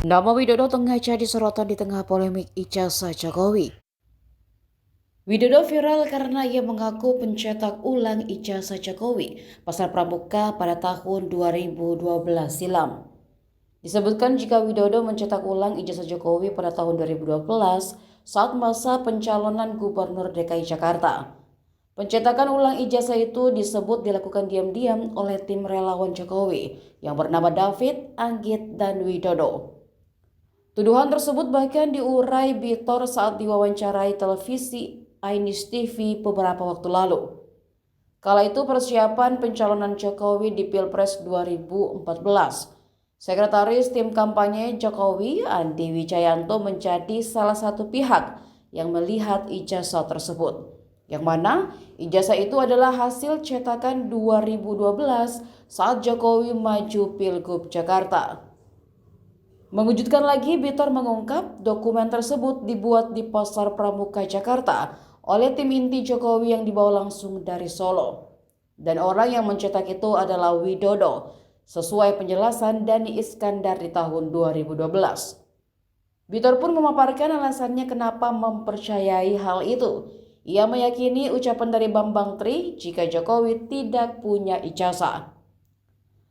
Nama Widodo tengah jadi sorotan di tengah polemik ijazah Jokowi. Widodo viral karena ia mengaku pencetak ulang ijazah Jokowi pasal pramuka pada tahun 2012 silam. Disebutkan jika Widodo mencetak ulang ijazah Jokowi pada tahun 2012 saat masa pencalonan Gubernur DKI Jakarta. Pencetakan ulang ijazah itu disebut dilakukan diam-diam oleh tim relawan Jokowi yang bernama David, Anggit, dan Widodo. Tuduhan tersebut bahkan diurai Bitor saat diwawancarai televisi Ainis TV beberapa waktu lalu. Kala itu persiapan pencalonan Jokowi di Pilpres 2014. Sekretaris tim kampanye Jokowi, Andi Wijayanto, menjadi salah satu pihak yang melihat ijazah tersebut. Yang mana ijazah itu adalah hasil cetakan 2012 saat Jokowi maju Pilgub Jakarta. Mengejutkan lagi, Bitor mengungkap dokumen tersebut dibuat di Pasar Pramuka Jakarta oleh tim inti Jokowi yang dibawa langsung dari Solo. Dan orang yang mencetak itu adalah Widodo, sesuai penjelasan Dhani Iskandar di tahun 2012. Bitor pun memaparkan alasannya kenapa mempercayai hal itu. Ia meyakini ucapan dari Bambang Tri jika Jokowi tidak punya ijazah.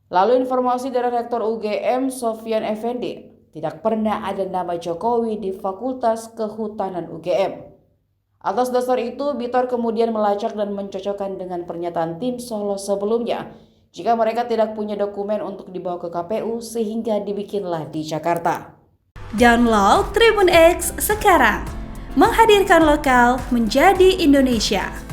Lalu informasi dari Rektor UGM Sofyan Effendi, tidak pernah ada nama Jokowi di Fakultas Kehutanan UGM. Atas dasar itu, Bitor kemudian melacak dan mencocokkan dengan pernyataan tim Solo sebelumnya jika mereka tidak punya dokumen untuk dibawa ke KPU sehingga dibikinlah di Jakarta. Download Tribun X sekarang, menghadirkan lokal menjadi Indonesia.